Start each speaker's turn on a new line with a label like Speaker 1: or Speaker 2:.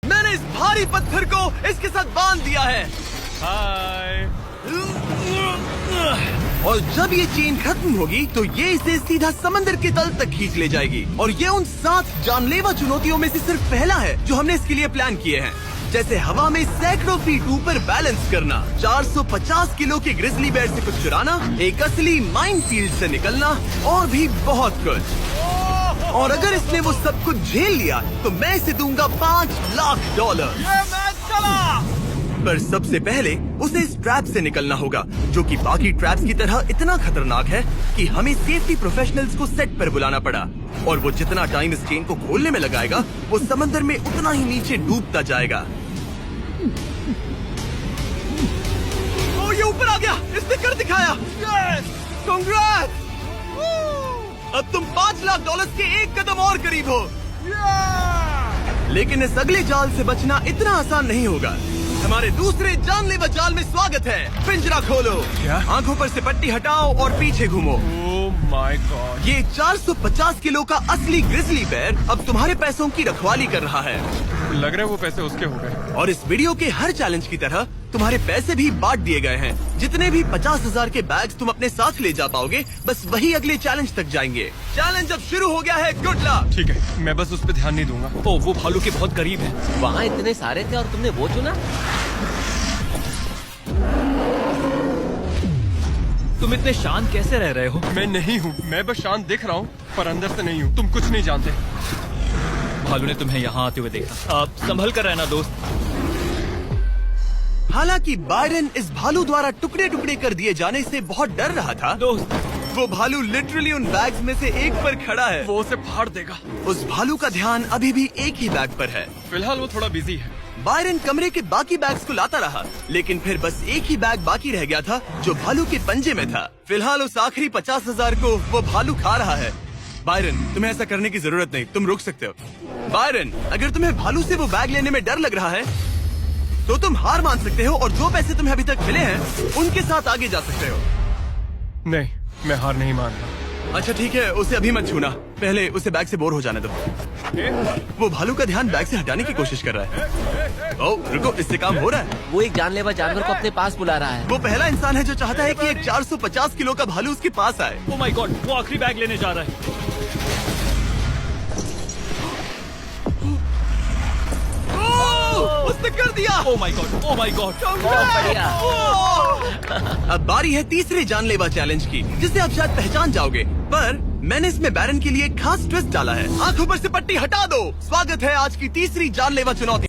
Speaker 1: मैंने इस भारी पत्थर को इसके साथ बांध दिया है।
Speaker 2: हाय।
Speaker 1: और जब ये चेन खत्म होगी तो ये इसे सीधा समंदर के तल तक खींच ले जाएगी। और ये उन 7 जानलेवा चुनौतियों में से सिर्फ पहला है जो हमने इसके लिए प्लान किए हैं, जैसे हवा में सैकड़ों फीट ऊपर बैलेंस करना, 450 किलो के ग्रिजली बेयर से कुछ चुराना, एक असली माइनफील्ड से निकलना और भी बहुत कुछ। और अगर इसने वो सब कुछ झेल लिया तो मैं इसे दूंगा $5 लाख।
Speaker 2: ये मैच चला।
Speaker 1: पर सबसे पहले उसे इस ट्रैप से निकलना होगा, जो कि बाकी ट्रैप्स की तरह इतना खतरनाक है कि हमें सेफ्टी प्रोफेशनल्स को सेट पर बुलाना पड़ा। और वो जितना टाइम इस चेन को खोलने में लगाएगा, वो समंदर में उतना ही नीचे डूबता जाएगा। ओ, ये ऊपर आ गया, इसने कर दिखाया। कांग्रेस! अब तुम $5 लाख के एक कदम और करीब हो। लेकिन इस अगले जाल से बचना इतना आसान नहीं होगा। हमारे दूसरे जानलेवा जाल में स्वागत है। पिंजरा खोलो।
Speaker 2: क्या?
Speaker 1: आंखों पर से पट्टी हटाओ और पीछे घूमो।
Speaker 2: Oh my God.
Speaker 1: ये 450 किलो का असली ग्रिजली बेयर अब तुम्हारे पैसों की रखवाली कर रहा है।
Speaker 2: लग रहा है वो पैसे उसके हो गए।
Speaker 1: और इस वीडियो के हर चैलेंज की तरह तुम्हारे पैसे भी बांट दिए गए हैं। जितने भी 50,000 के बैग्स तुम अपने साथ ले जा पाओगे, बस वही अगले चैलेंज तक जाएंगे। चैलेंज अब शुरू हो गया है। Good luck.
Speaker 2: ठीक है, मैं बस उस पर ध्यान नहीं दूंगा।
Speaker 3: ओ, वो भालू के बहुत करीब है।
Speaker 4: वहाँ इतने सारे थे और तुमने वो चुना।
Speaker 3: तुम इतने शांत कैसे रह रहे हो?
Speaker 2: मैं नहीं हूँ, मैं बस शांत दिख रहा हूँ पर अंदर से नहीं हूँ। तुम कुछ नहीं जानते।
Speaker 3: भालू ने तुम्हें यहाँ आते हुए देखा। आप संभल कर रहना दोस्त।
Speaker 1: हालांकि बायरन इस भालू द्वारा टुकड़े टुकड़े कर दिए जाने से बहुत डर रहा था।
Speaker 3: दोस्त,
Speaker 1: वो भालू लिटरली उन बैग्स में से एक पर खड़ा है।
Speaker 2: वो उसे फाड़ देगा।
Speaker 1: उस भालू का ध्यान अभी भी एक ही बैग पर है।
Speaker 2: फिलहाल वो थोड़ा बिजी है।
Speaker 1: बायरन कमरे के बाकी बैग्स को लाता रहा, लेकिन फिर बस एक ही बैग बाकी रह गया था जो भालू के पंजे में था। फिलहाल उस आखिरी 50,000 को वो भालू खा रहा है। बायरन, तुम्हें ऐसा करने की जरूरत नहीं, तुम रुक सकते हो। बायरन, अगर तुम्हें भालू से वो बैग लेने में डर लग रहा है तो तुम हार मान सकते हो और जो पैसे तुम्हें अभी तक मिले हैं उनके साथ आगे जा सकते हो।
Speaker 2: नहीं, मैं हार नहीं मान रहा।
Speaker 1: अच्छा ठीक है, उसे अभी मत छूना, पहले उसे बैग से बोर हो जाने दो। वो भालू का ध्यान बैग से हटाने की कोशिश कर रहा है। ओह रुको, इससे काम हो रहा है।
Speaker 4: वो एक जानलेवा जानवर को अपने पास बुला रहा है।
Speaker 1: वो पहला इंसान है जो चाहता है कि एक 450 किलो का भालू उसके पास आए।
Speaker 3: ओ माय गॉड, वो आखिरी बैग लेने जा रहा है।
Speaker 1: उसने कर दिया।
Speaker 3: Oh my God, oh my God.
Speaker 4: बढ़िया।
Speaker 1: अब बारी है तीसरे जानलेवा चैलेंज की, जिसे आप शायद पहचान जाओगे, पर मैंने इसमें बैरन के लिए एक खास ट्विस्ट डाला है। आंखों पर से पट्टी हटा दो। स्वागत है आज की तीसरी जानलेवा चुनौती।